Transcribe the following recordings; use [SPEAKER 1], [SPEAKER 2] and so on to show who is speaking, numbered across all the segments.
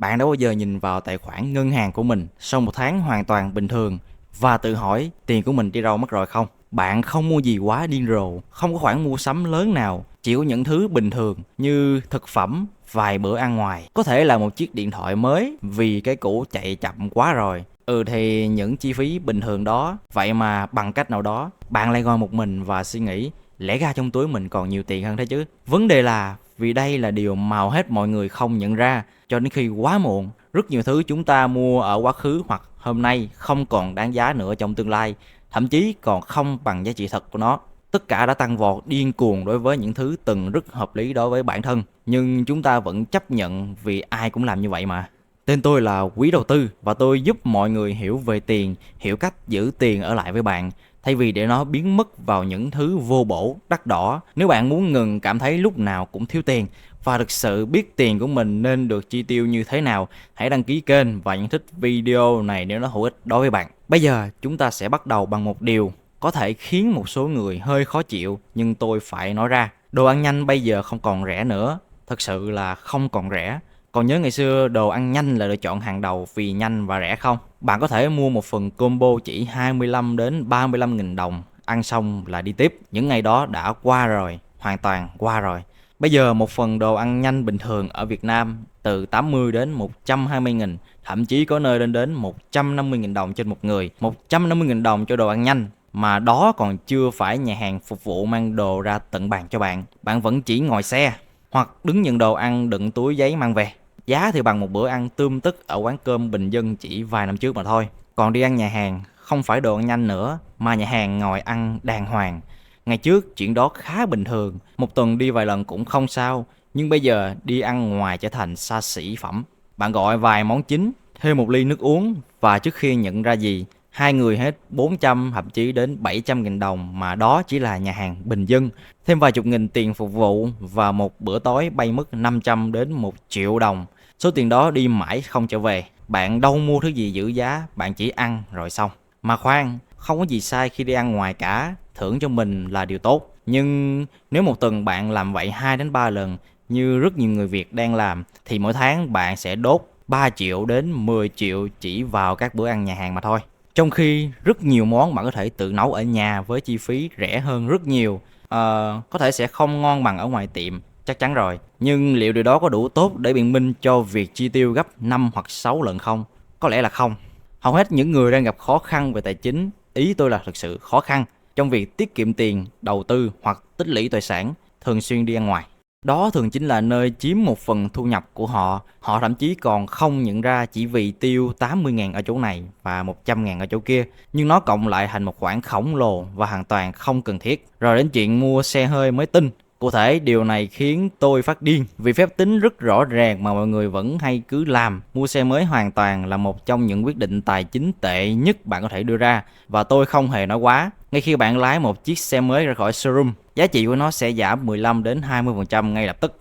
[SPEAKER 1] Bạn đã bao giờ nhìn vào tài khoản ngân hàng của mình sau một tháng hoàn toàn bình thường và tự hỏi tiền của mình đi đâu mất rồi không? Bạn không mua gì quá điên rồ, không có khoản mua sắm lớn nào, chỉ có những thứ bình thường như thực phẩm, vài bữa ăn ngoài. Có thể là một chiếc điện thoại mới vì cái cũ chạy chậm quá rồi. Thì những chi phí bình thường đó, vậy mà bằng cách nào đó, bạn lại ngồi một mình và suy nghĩ lẽ ra trong túi mình còn nhiều tiền hơn thế chứ. Vấn đề là vì đây là điều mà hầu hết mọi người không nhận ra cho đến khi quá muộn. Rất nhiều thứ chúng ta mua ở quá khứ hoặc hôm nay không còn đáng giá nữa trong tương lai, thậm chí còn không bằng giá trị thật của nó. Tất cả đã tăng vọt điên cuồng đối với những thứ từng rất hợp lý đối với bản thân, nhưng chúng ta vẫn chấp nhận vì ai cũng làm như vậy mà. Tên tôi là Quý Đầu Tư và tôi giúp mọi người hiểu về tiền, hiểu cách giữ tiền ở lại với bạn, thay vì để nó biến mất vào những thứ vô bổ, đắt đỏ. Nếu bạn muốn ngừng cảm thấy lúc nào cũng thiếu tiền và thực sự biết tiền của mình nên được chi tiêu như thế nào, hãy đăng ký kênh và nhấn thích video này nếu nó hữu ích đối với bạn. Bây giờ chúng ta sẽ bắt đầu bằng một điều có thể khiến một số người hơi khó chịu, nhưng tôi phải nói ra. Đồ ăn nhanh bây giờ không còn rẻ nữa, thật sự là không còn rẻ. Còn nhớ ngày xưa đồ ăn nhanh là lựa chọn hàng đầu vì nhanh và rẻ không? Bạn có thể mua một phần combo chỉ 25 đến 35 nghìn đồng, ăn xong là đi tiếp. Những ngày đó đã qua rồi, hoàn toàn qua rồi. Bây giờ một phần đồ ăn nhanh bình thường ở Việt Nam từ 80 đến 120 nghìn, thậm chí có nơi lên đến 150 nghìn đồng trên một người. 150 nghìn đồng cho đồ ăn nhanh, mà đó còn chưa phải nhà hàng phục vụ mang đồ ra tận bàn cho bạn. Bạn vẫn chỉ ngồi xe hoặc đứng nhận đồ ăn đựng túi giấy mang về. Giá thì bằng một bữa ăn tươm tất ở quán cơm bình dân chỉ vài năm trước mà thôi. Còn đi ăn nhà hàng không phải đồ ăn nhanh nữa, mà nhà hàng ngồi ăn đàng hoàng. Ngày trước chuyện đó khá bình thường, một tuần đi vài lần cũng không sao, nhưng bây giờ đi ăn ngoài trở thành xa xỉ phẩm. Bạn gọi vài món chính, thêm một ly nước uống và trước khi nhận ra gì, hai người hết 400 thậm chí đến 700 nghìn đồng, mà đó chỉ là nhà hàng bình dân. Thêm vài chục nghìn tiền phục vụ và một bữa tối bay mất 500 đến 1 triệu đồng. Số tiền đó đi mãi không trở về. Bạn đâu mua thứ gì giữ giá, bạn chỉ ăn rồi xong. Mà khoan, không có gì sai khi đi ăn ngoài cả, thưởng cho mình là điều tốt. Nhưng nếu một tuần bạn làm vậy 2 đến 3 lần như rất nhiều người Việt đang làm, thì mỗi tháng bạn sẽ đốt 3 triệu đến 10 triệu chỉ vào các bữa ăn nhà hàng mà thôi. Trong khi rất nhiều món bạn có thể tự nấu ở nhà với chi phí rẻ hơn rất nhiều. Có thể sẽ không ngon bằng ở ngoài tiệm, chắc chắn rồi. Nhưng liệu điều đó có đủ tốt để biện minh cho việc chi tiêu gấp 5 hoặc 6 lần không? Có lẽ là không. Hầu hết những người đang gặp khó khăn về tài chính, ý tôi là thực sự khó khăn, trong việc tiết kiệm tiền, đầu tư hoặc tích lũy tài sản, thường xuyên đi ăn ngoài. Đó thường chính là nơi chiếm một phần thu nhập của họ. Họ thậm chí còn không nhận ra chỉ vì tiêu 80.000 ở chỗ này và 100.000 ở chỗ kia. Nhưng nó cộng lại thành một khoản khổng lồ và hoàn toàn không cần thiết. Rồi đến chuyện mua xe hơi mới tin. Cụ thể, điều này khiến tôi phát điên vì phép tính rất rõ ràng mà mọi người vẫn hay cứ làm. Mua xe mới hoàn toàn là một trong những quyết định tài chính tệ nhất bạn có thể đưa ra. Và tôi không hề nói quá. Ngay khi bạn lái một chiếc xe mới ra khỏi showroom, giá trị của nó sẽ giảm 15 đến 20% ngay lập tức.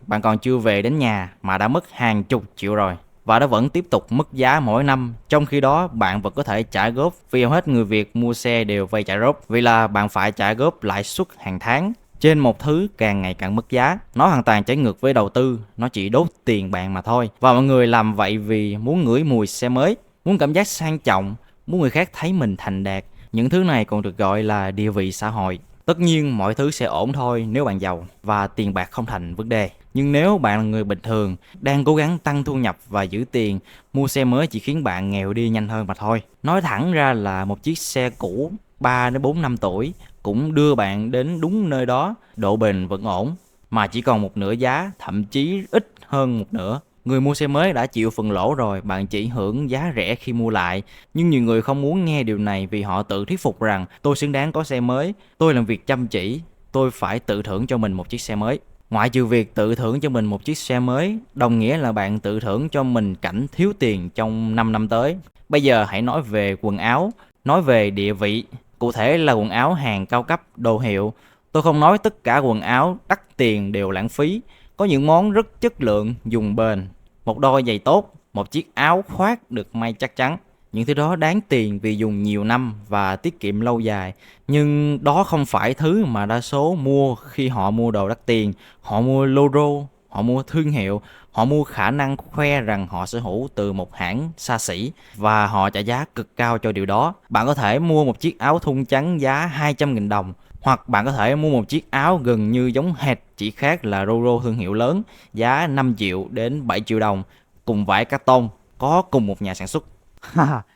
[SPEAKER 1] Bạn còn chưa về đến nhà mà đã mất hàng chục triệu rồi. Và nó vẫn tiếp tục mất giá mỗi năm. Trong khi đó, bạn vẫn có thể trả góp, vì hầu hết người Việt mua xe đều vay trả góp. Vì là bạn phải trả góp lãi suất hàng tháng trên một thứ càng ngày càng mất giá. Nó hoàn toàn trái ngược với đầu tư, nó chỉ đốt tiền bạn mà thôi. Và mọi người làm vậy vì muốn ngửi mùi xe mới, muốn cảm giác sang trọng, muốn người khác thấy mình thành đạt. Những thứ này còn được gọi là địa vị xã hội. Tất nhiên mọi thứ sẽ ổn thôi nếu bạn giàu và tiền bạc không thành vấn đề. Nhưng nếu bạn là người bình thường, đang cố gắng tăng thu nhập và giữ tiền, mua xe mới chỉ khiến bạn nghèo đi nhanh hơn mà thôi. Nói thẳng ra là một chiếc xe cũ 3 đến 4 năm tuổi cũng đưa bạn đến đúng nơi đó, độ bền vẫn ổn, mà chỉ còn một nửa giá, thậm chí ít hơn một nửa. Người mua xe mới đã chịu phần lỗ rồi, bạn chỉ hưởng giá rẻ khi mua lại. Nhưng nhiều người không muốn nghe điều này vì họ tự thuyết phục rằng tôi xứng đáng có xe mới, tôi làm việc chăm chỉ, tôi phải tự thưởng cho mình một chiếc xe mới. Ngoại trừ việc tự thưởng cho mình một chiếc xe mới, đồng nghĩa là bạn tự thưởng cho mình cảnh thiếu tiền trong 5 năm tới. Bây giờ hãy nói về quần áo, nói về địa vị, cụ thể là quần áo hàng cao cấp, đồ hiệu. Tôi không nói tất cả quần áo đắt tiền đều lãng phí. Có những món rất chất lượng, dùng bền. Một đôi giày tốt, một chiếc áo khoác được may chắc chắn. Những thứ đó đáng tiền vì dùng nhiều năm và tiết kiệm lâu dài. Nhưng đó không phải thứ mà đa số mua khi họ mua đồ đắt tiền. Họ mua Loro, họ mua thương hiệu, họ mua khả năng khoe rằng họ sở hữu từ một hãng xa xỉ và họ trả giá cực cao cho điều đó. Bạn có thể mua một chiếc áo thun trắng giá 200.000 đồng, hoặc bạn có thể mua một chiếc áo gần như giống hệt, chỉ khác là Roro thương hiệu lớn, giá 5 triệu đến 7 triệu đồng, cùng vải cotton, có cùng một nhà sản xuất.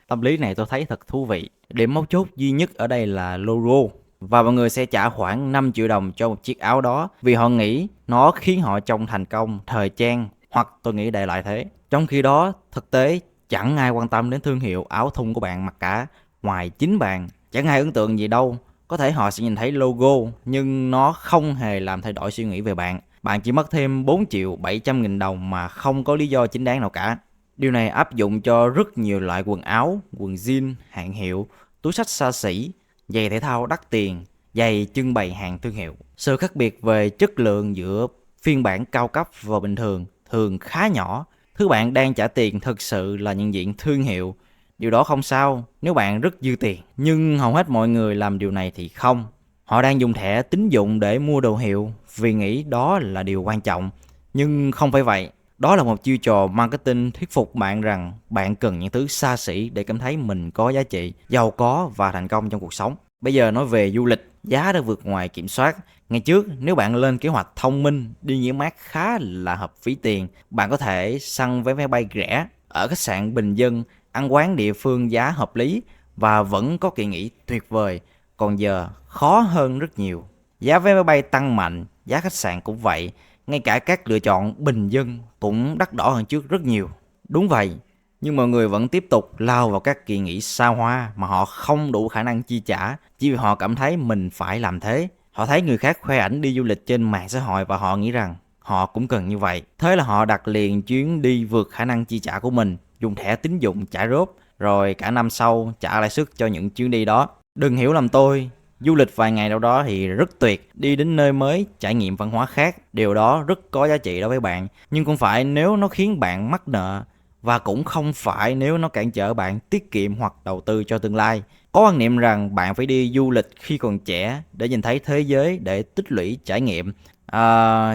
[SPEAKER 1] Tâm lý này tôi thấy thật thú vị. Điểm mấu chốt duy nhất ở đây là logo. Và mọi người sẽ trả khoảng 5 triệu đồng cho một chiếc áo đó vì họ nghĩ nó khiến họ trông thành công, thời trang, hoặc tôi nghĩ đại loại thế. Trong khi đó, thực tế chẳng ai quan tâm đến thương hiệu áo thun của bạn mặc cả, ngoài chính bạn. Chẳng ai ấn tượng gì đâu. Có thể họ sẽ nhìn thấy logo nhưng nó không hề làm thay đổi suy nghĩ về bạn. Bạn chỉ mất thêm 4 triệu 700 nghìn đồng mà không có lý do chính đáng nào cả. Điều này áp dụng cho rất nhiều loại quần áo, quần jean, hàng hiệu, túi xách xa xỉ, giày thể thao đắt tiền, giày trưng bày hàng thương hiệu. Sự khác biệt về chất lượng giữa phiên bản cao cấp và bình thường thường khá nhỏ. Thứ bạn đang trả tiền thực sự là nhận diện thương hiệu. Điều đó không sao nếu bạn rất dư tiền. Nhưng hầu hết mọi người làm điều này thì không. Họ đang dùng thẻ tín dụng để mua đồ hiệu vì nghĩ đó là điều quan trọng. Nhưng không phải vậy. Đó là một chiêu trò marketing thuyết phục bạn rằng bạn cần những thứ xa xỉ để cảm thấy mình có giá trị, giàu có và thành công trong cuộc sống. Bây giờ nói về du lịch, giá đã vượt ngoài kiểm soát. Ngày trước, nếu bạn lên kế hoạch thông minh, đi nghỉ mát khá là hợp phí tiền, bạn có thể săn vé máy bay rẻ, ở khách sạn bình dân, ăn quán địa phương giá hợp lý và vẫn có kỳ nghỉ tuyệt vời. Còn giờ, khó hơn rất nhiều. Giá vé máy bay tăng mạnh, giá khách sạn cũng vậy. Ngay cả các lựa chọn bình dân cũng đắt đỏ hơn trước rất nhiều. Đúng vậy, nhưng mọi người vẫn tiếp tục lao vào các kỳ nghỉ xa hoa mà họ không đủ khả năng chi trả, chỉ vì họ cảm thấy mình phải làm thế. Họ thấy người khác khoe ảnh đi du lịch trên mạng xã hội và họ nghĩ rằng họ cũng cần như vậy. Thế là họ đặt liền chuyến đi vượt khả năng chi trả của mình, dùng thẻ tín dụng trả góp, rồi cả năm sau trả lãi suất cho những chuyến đi đó. Đừng hiểu lầm tôi, du lịch vài ngày đâu đó thì rất tuyệt, đi đến nơi mới, trải nghiệm văn hóa khác, điều đó rất có giá trị đối với bạn, nhưng không phải nếu nó khiến bạn mắc nợ, và cũng không phải nếu nó cản trở bạn tiết kiệm hoặc đầu tư cho tương lai. Có quan niệm rằng bạn phải đi du lịch khi còn trẻ để nhìn thấy thế giới, để tích lũy trải nghiệm.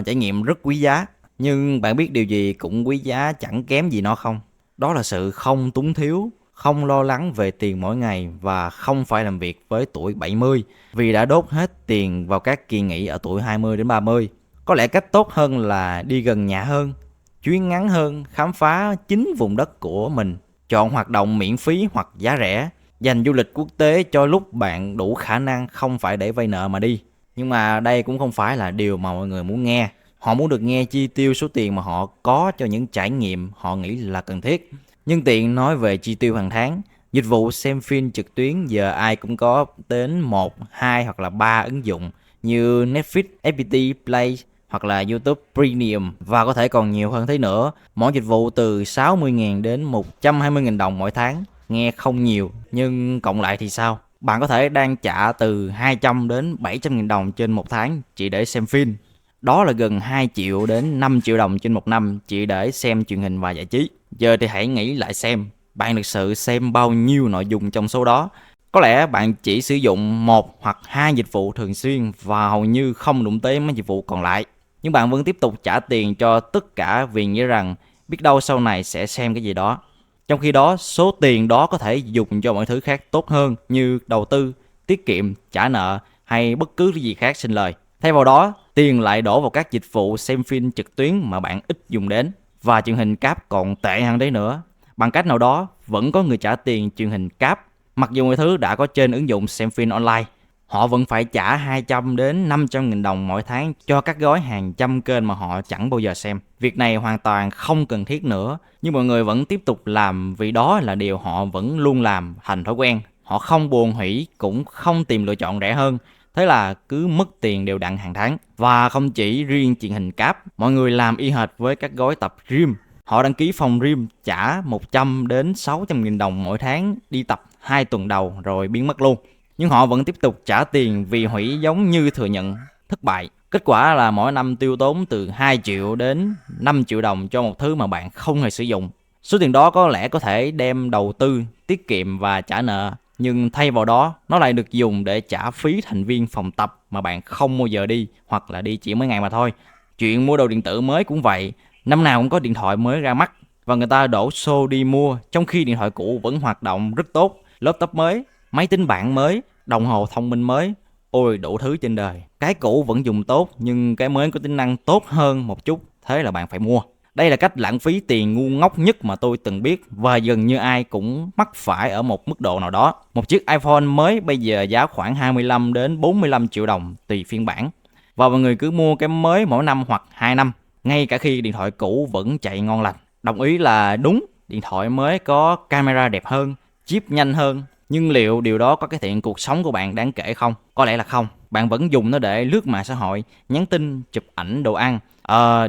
[SPEAKER 1] Trải nghiệm rất quý giá, nhưng bạn biết điều gì cũng quý giá chẳng kém gì nó không? Đó là sự không túng thiếu, không lo lắng về tiền mỗi ngày và không phải làm việc với tuổi 70 vì đã đốt hết tiền vào các kỳ nghỉ ở tuổi 20 đến 30. Có lẽ cách tốt hơn là đi gần nhà hơn, chuyến ngắn hơn, khám phá chính vùng đất của mình, chọn hoạt động miễn phí hoặc giá rẻ, dành du lịch quốc tế cho lúc bạn đủ khả năng, không phải để vay nợ mà đi. Nhưng mà đây cũng không phải là điều mà mọi người muốn nghe. Họ muốn được nghe chi tiêu số tiền mà họ có cho những trải nghiệm họ nghĩ là cần thiết. Nhân tiện nói về chi tiêu hàng tháng, dịch vụ xem phim trực tuyến giờ ai cũng có đến 1, 2 hoặc là 3 ứng dụng như Netflix, FPT Play hoặc là YouTube Premium và có thể còn nhiều hơn thế nữa. Mỗi dịch vụ từ 60.000 đến 120.000 đồng mỗi tháng. Nghe không nhiều, nhưng cộng lại thì sao? Bạn có thể đang trả từ 200 đến 700.000 đồng trên một tháng chỉ để xem phim. Đó là gần 2 triệu đến 5 triệu đồng trên một năm chỉ để xem truyền hình và giải trí. Giờ thì hãy nghĩ lại xem, bạn thực sự xem bao nhiêu nội dung trong số đó? Có lẽ bạn chỉ sử dụng một hoặc hai dịch vụ thường xuyên và hầu như không đụng tới mấy dịch vụ còn lại. Nhưng bạn vẫn tiếp tục trả tiền cho tất cả vì nghĩ rằng biết đâu sau này sẽ xem cái gì đó. Trong khi đó, số tiền đó có thể dùng cho mọi thứ khác tốt hơn như đầu tư, tiết kiệm, trả nợ hay bất cứ gì khác sinh lời. Thay vào đó, tiền lại đổ vào các dịch vụ xem phim trực tuyến mà bạn ít dùng đến. Và truyền hình cáp còn tệ hơn đấy nữa. Bằng cách nào đó, vẫn có người trả tiền truyền hình cáp. Mặc dù mọi thứ đã có trên ứng dụng xem phim online, họ vẫn phải trả 200 đến 500 nghìn đồng mỗi tháng cho các gói hàng trăm kênh mà họ chẳng bao giờ xem. Việc này hoàn toàn không cần thiết nữa, nhưng mọi người vẫn tiếp tục làm vì đó là điều họ vẫn luôn làm thành thói quen. Họ không buồn hủy, cũng không tìm lựa chọn rẻ hơn. Thế là cứ mất tiền đều đặn hàng tháng. Và không chỉ riêng truyền hình cáp, mọi người làm y hệt với các gói tập gym. Họ đăng ký phòng gym trả 100 đến 600 nghìn đồng mỗi tháng, đi tập 2 tuần đầu rồi biến mất luôn. Nhưng họ vẫn tiếp tục trả tiền vì hủy, giống như thừa nhận thất bại. Kết quả là mỗi năm tiêu tốn từ 2 triệu đến 5 triệu đồng cho một thứ mà bạn không hề sử dụng. Số tiền đó có lẽ có thể đem đầu tư, tiết kiệm và trả nợ, nhưng thay vào đó, nó lại được dùng để trả phí thành viên phòng tập mà bạn không bao giờ đi hoặc là đi chỉ mấy ngày mà thôi. Chuyện mua đồ điện tử mới cũng vậy, năm nào cũng có điện thoại mới ra mắt và người ta đổ xô đi mua, trong khi điện thoại cũ vẫn hoạt động rất tốt. Laptop mới, máy tính bảng mới, đồng hồ thông minh mới, ôi đủ thứ trên đời. Cái cũ vẫn dùng tốt nhưng cái mới có tính năng tốt hơn một chút, thế là bạn phải mua. Đây là cách lãng phí tiền ngu ngốc nhất mà tôi từng biết và gần như ai cũng mắc phải ở một mức độ nào đó. Một chiếc iPhone mới bây giờ giá khoảng 25 đến 45 triệu đồng tùy phiên bản. Và mọi người cứ mua cái mới mỗi năm hoặc 2 năm, ngay cả khi điện thoại cũ vẫn chạy ngon lành. Đồng ý là đúng, điện thoại mới có camera đẹp hơn, chip nhanh hơn, nhưng liệu điều đó có cải thiện cuộc sống của bạn đáng kể không? Có lẽ là không. Bạn vẫn dùng nó để lướt mạng xã hội, nhắn tin, chụp ảnh đồ ăn.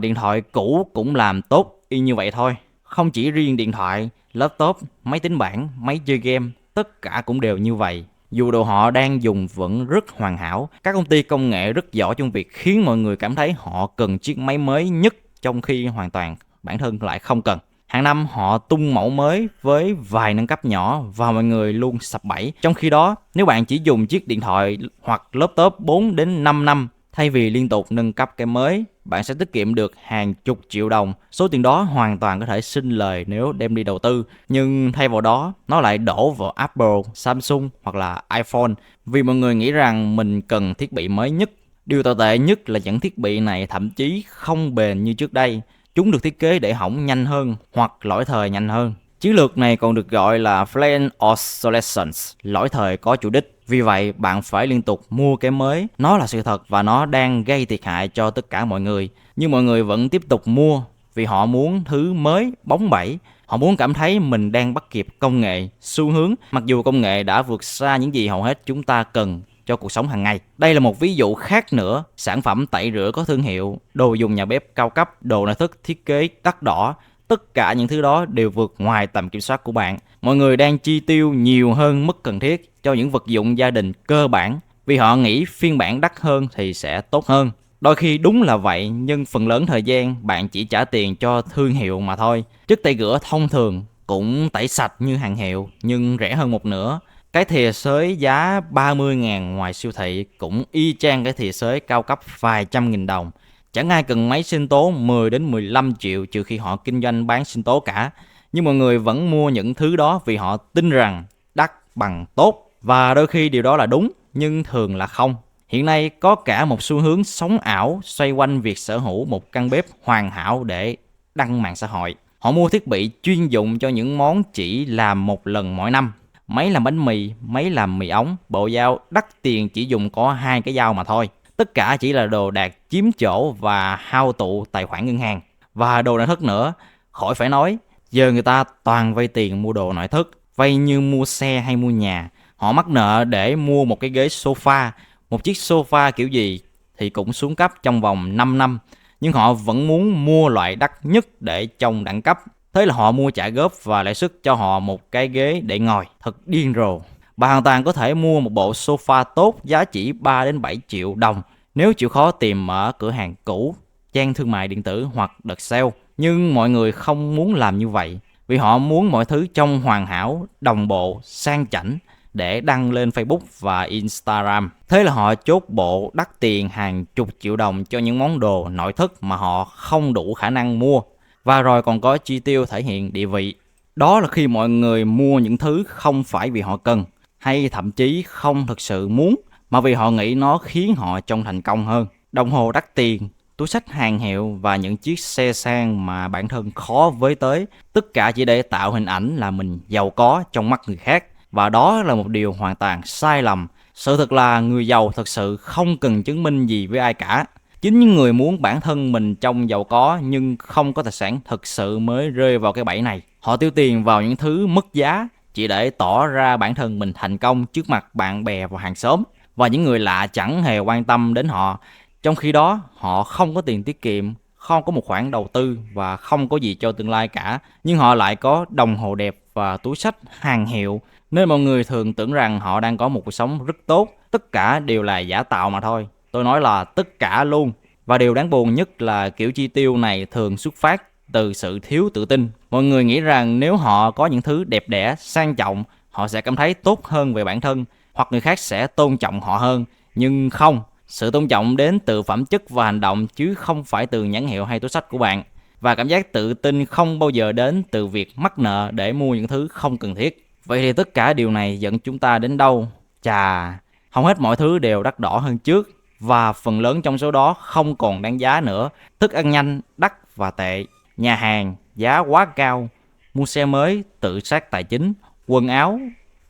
[SPEAKER 1] Điện thoại cũ cũng làm tốt y như vậy thôi. Không chỉ riêng điện thoại, laptop, máy tính bảng, máy chơi game, tất cả cũng đều như vậy. Dù đồ họ đang dùng vẫn rất hoàn hảo, các công ty công nghệ rất giỏi trong việc khiến mọi người cảm thấy họ cần chiếc máy mới nhất trong khi hoàn toàn bản thân lại không cần. Hàng năm họ tung mẫu mới với vài nâng cấp nhỏ và mọi người luôn sập bẫy. Trong khi đó, nếu bạn chỉ dùng chiếc điện thoại hoặc laptop 4 đến 5 năm thay vì liên tục nâng cấp cái mới, bạn sẽ tiết kiệm được hàng chục triệu đồng. Số tiền đó hoàn toàn có thể sinh lời nếu đem đi đầu tư, nhưng thay vào đó, nó lại đổ vào Apple, Samsung hoặc là iPhone vì mọi người nghĩ rằng mình cần thiết bị mới nhất. Điều tồi tệ nhất là những thiết bị này thậm chí không bền như trước đây. Chúng được thiết kế để hỏng nhanh hơn hoặc lỗi thời nhanh hơn. Chiến lược này còn được gọi là planned obsolescence, lỗi thời có chủ đích. Vì vậy, bạn phải liên tục mua cái mới. Nó là sự thật và nó đang gây thiệt hại cho tất cả mọi người. Nhưng mọi người vẫn tiếp tục mua vì họ muốn thứ mới, bóng bẩy. Họ muốn cảm thấy mình đang bắt kịp công nghệ, xu hướng, mặc dù công nghệ đã vượt xa những gì hầu hết chúng ta cần cho cuộc sống hàng ngày. Đây là một ví dụ khác nữa, sản phẩm tẩy rửa có thương hiệu, đồ dùng nhà bếp cao cấp, đồ nội thất thiết kế đắt đỏ, tất cả những thứ đó đều vượt ngoài tầm kiểm soát của bạn. Mọi người đang chi tiêu nhiều hơn mức cần thiết cho những vật dụng gia đình cơ bản vì họ nghĩ phiên bản đắt hơn thì sẽ tốt hơn. Đôi khi đúng là vậy, nhưng phần lớn thời gian bạn chỉ trả tiền cho thương hiệu mà thôi. Chất tẩy rửa thông thường cũng tẩy sạch như hàng hiệu nhưng rẻ hơn một nửa. Cái thìa xới giá 30.000 ngoài siêu thị cũng y chang cái thìa xới cao cấp vài trăm nghìn đồng. Chẳng ai cần máy sinh tố 10 đến 15 triệu trừ khi họ kinh doanh bán sinh tố cả. Nhưng mọi người vẫn mua những thứ đó vì họ tin rằng đắt bằng tốt. Và đôi khi điều đó là đúng, nhưng thường là không. Hiện nay có cả một xu hướng sống ảo xoay quanh việc sở hữu một căn bếp hoàn hảo để đăng mạng xã hội. Họ mua thiết bị chuyên dụng cho những món chỉ làm một lần mỗi năm. Máy làm bánh mì, máy làm mì ống, bộ dao đắt tiền chỉ dùng có 2 cái dao mà thôi. Tất cả chỉ là đồ đạc chiếm chỗ và hao tụ tài khoản ngân hàng. Và đồ nội thất nữa, khỏi phải nói, giờ người ta toàn vay tiền mua đồ nội thất, vay như mua xe hay mua nhà. Họ mắc nợ để mua một cái ghế sofa, một chiếc sofa kiểu gì thì cũng xuống cấp trong vòng 5 năm, nhưng họ vẫn muốn mua loại đắt nhất để trông đẳng cấp. Thế là họ mua trả góp và lãi suất cho họ một cái ghế để ngồi. Thật điên rồ. Bạn hoàn toàn có thể mua một bộ sofa tốt giá chỉ 3 đến 7 triệu đồng nếu chịu khó tìm ở cửa hàng cũ, trang thương mại điện tử hoặc đợt sale. Nhưng mọi người không muốn làm như vậy vì họ muốn mọi thứ trông hoàn hảo, đồng bộ, sang chảnh để đăng lên Facebook và Instagram. Thế là họ chốt bộ đắt tiền hàng chục triệu đồng cho những món đồ nội thất mà họ không đủ khả năng mua. Và rồi còn có chi tiêu thể hiện địa vị. Đó là khi mọi người mua những thứ không phải vì họ cần, hay thậm chí không thực sự muốn, mà vì họ nghĩ nó khiến họ trông thành công hơn. Đồng hồ đắt tiền, túi xách hàng hiệu và những chiếc xe sang mà bản thân khó với tới, tất cả chỉ để tạo hình ảnh là mình giàu có trong mắt người khác. Và đó là một điều hoàn toàn sai lầm. Sự thật là người giàu thật sự không cần chứng minh gì với ai cả. Chính những người muốn bản thân mình trông giàu có nhưng không có tài sản thực sự mới rơi vào cái bẫy này. Họ tiêu tiền vào những thứ mất giá chỉ để tỏ ra bản thân mình thành công trước mặt bạn bè và hàng xóm. Và những người lạ chẳng hề quan tâm đến họ. Trong khi đó, họ không có tiền tiết kiệm, không có một khoản đầu tư và không có gì cho tương lai cả. Nhưng họ lại có đồng hồ đẹp và túi xách hàng hiệu, nên mọi người thường tưởng rằng họ đang có một cuộc sống rất tốt. Tất cả đều là giả tạo mà thôi. Tôi nói là tất cả luôn. Và điều đáng buồn nhất là kiểu chi tiêu này thường xuất phát từ sự thiếu tự tin. Mọi người nghĩ rằng nếu họ có những thứ đẹp đẽ, sang trọng, họ sẽ cảm thấy tốt hơn về bản thân, hoặc người khác sẽ tôn trọng họ hơn. Nhưng không, Sự tôn trọng đến từ phẩm chất và hành động chứ không phải từ nhãn hiệu hay túi xách của bạn. Và cảm giác tự tin không bao giờ đến từ việc mắc nợ để mua những thứ không cần thiết. Vậy thì tất cả điều này dẫn chúng ta đến đâu? Chà, hầu hết mọi thứ đều đắt đỏ hơn trước và phần lớn trong số đó không còn đáng giá nữa. Thức ăn nhanh, đắt và tệ, nhà hàng, giá quá cao, mua xe mới, tự sát tài chính, quần áo,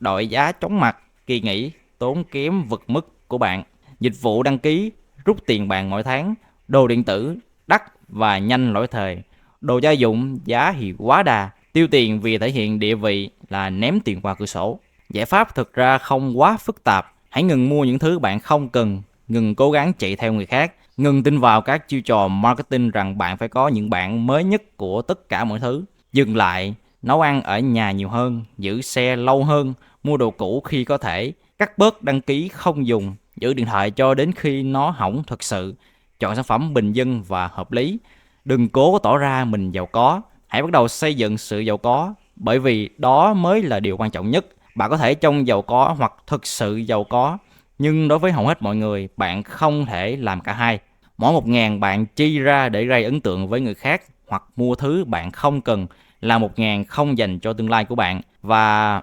[SPEAKER 1] đội giá chóng mặt, kỳ nghỉ, tốn kém vượt mức của bạn, dịch vụ đăng ký, rút tiền bạn mỗi tháng, đồ điện tử, đắt và nhanh lỗi thời, đồ gia dụng, giá thì quá đà, tiêu tiền vì thể hiện địa vị là ném tiền qua cửa sổ. Giải pháp thực ra không quá phức tạp, hãy ngừng mua những thứ bạn không cần, ngừng cố gắng chạy theo người khác, ngừng tin vào các chiêu trò marketing rằng bạn phải có những bản mới nhất của tất cả mọi thứ. Dừng lại, nấu ăn ở nhà nhiều hơn, giữ xe lâu hơn, mua đồ cũ khi có thể, cắt bớt đăng ký không dùng, giữ điện thoại cho đến khi nó hỏng thật sự, chọn sản phẩm bình dân và hợp lý. Đừng cố tỏ ra mình giàu có, hãy bắt đầu xây dựng sự giàu có, bởi vì đó mới là điều quan trọng nhất. Bạn có thể trông giàu có hoặc thực sự giàu có, nhưng đối với hầu hết mọi người, bạn không thể làm cả hai. Mỗi 1.000 bạn chi ra để gây ấn tượng với người khác hoặc mua thứ bạn không cần là 1.000 không dành cho tương lai của bạn. Và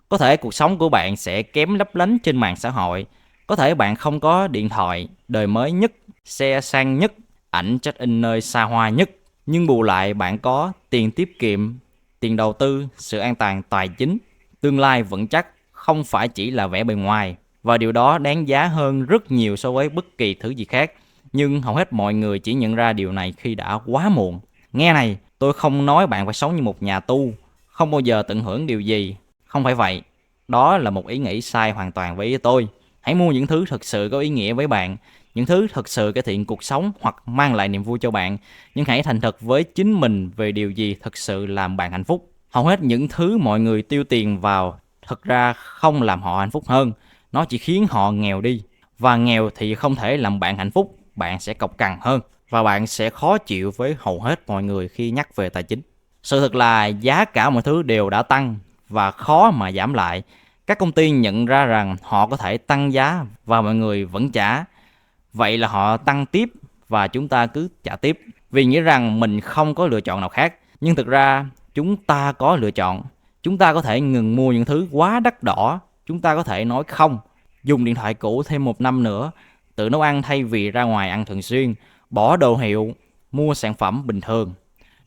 [SPEAKER 1] có thể cuộc sống của bạn sẽ kém lấp lánh trên mạng xã hội. Có thể bạn không có điện thoại đời mới nhất, xe sang nhất, ảnh check-in nơi xa hoa nhất. Nhưng bù lại bạn có tiền tiết kiệm, tiền đầu tư, sự an toàn tài chính, tương lai vững chắc, không phải chỉ là vẻ bề ngoài. Và điều đó đáng giá hơn rất nhiều so với bất kỳ thứ gì khác. Nhưng hầu hết mọi người chỉ nhận ra điều này khi đã quá muộn. Nghe này, tôi không nói bạn phải sống như một nhà tu, không bao giờ tận hưởng điều gì. Không phải vậy. Đó là một ý nghĩ sai hoàn toàn với tôi. Hãy mua những thứ thực sự có ý nghĩa với bạn, những thứ thực sự cải thiện cuộc sống hoặc mang lại niềm vui cho bạn. Nhưng hãy thành thật với chính mình về điều gì thực sự làm bạn hạnh phúc. Hầu hết những thứ mọi người tiêu tiền vào thực ra không làm họ hạnh phúc hơn. Nó chỉ khiến họ nghèo đi. Và nghèo thì không thể làm bạn hạnh phúc. Bạn sẽ cộc cằn hơn. Và bạn sẽ khó chịu với hầu hết mọi người khi nhắc về tài chính. Sự thật là giá cả mọi thứ đều đã tăng và khó mà giảm lại. Các công ty nhận ra rằng họ có thể tăng giá và mọi người vẫn trả. Vậy là họ tăng tiếp và chúng ta cứ trả tiếp. Vì nghĩ rằng mình không có lựa chọn nào khác. Nhưng thực ra chúng ta có lựa chọn. Chúng ta có thể ngừng mua những thứ quá đắt đỏ. Chúng ta có thể nói không. Dùng điện thoại cũ thêm 1 năm nữa. Tự nấu ăn thay vì ra ngoài ăn thường xuyên. Bỏ đồ hiệu. Mua sản phẩm bình thường.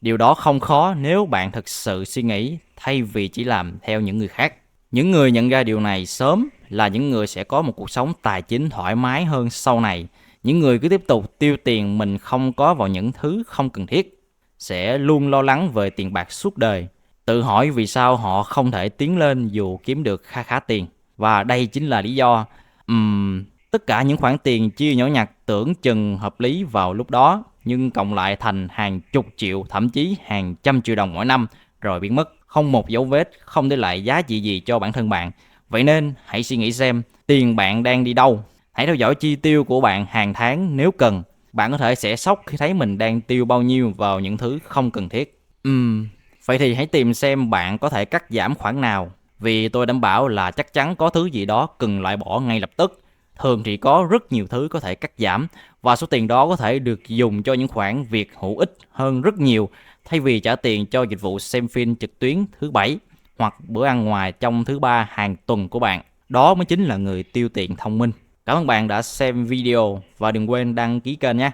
[SPEAKER 1] Điều đó không khó nếu bạn thực sự suy nghĩ thay vì chỉ làm theo những người khác. Những người nhận ra điều này sớm là những người sẽ có một cuộc sống tài chính thoải mái hơn sau này. Những người cứ tiếp tục tiêu tiền mình không có vào những thứ không cần thiết sẽ luôn lo lắng về tiền bạc suốt đời. Tự hỏi vì sao họ không thể tiến lên dù kiếm được kha khá tiền. Và đây chính là lý do tất cả những khoản tiền chia nhỏ nhặt tưởng chừng hợp lý vào lúc đó, nhưng cộng lại thành hàng chục triệu, thậm chí hàng trăm triệu đồng mỗi năm rồi biến mất, không một dấu vết, không để lại giá trị gì cho bản thân bạn. Vậy nên hãy suy nghĩ xem tiền bạn đang đi đâu. Hãy theo dõi chi tiêu của bạn hàng tháng nếu cần. Bạn có thể sẽ sốc khi thấy mình đang tiêu bao nhiêu vào những thứ không cần thiết. Vậy thì hãy tìm xem bạn có thể cắt giảm khoản nào. Vì tôi đảm bảo là chắc chắn có thứ gì đó cần loại bỏ ngay lập tức. Thường thì có rất nhiều thứ có thể cắt giảm và số tiền đó có thể được dùng cho những khoản việc hữu ích hơn rất nhiều thay vì trả tiền cho dịch vụ xem phim trực tuyến thứ bảy hoặc bữa ăn ngoài trong thứ ba hàng tuần của bạn. Đó mới chính là người tiêu tiền thông minh. Cảm ơn bạn đã xem video và đừng quên đăng ký kênh nhé.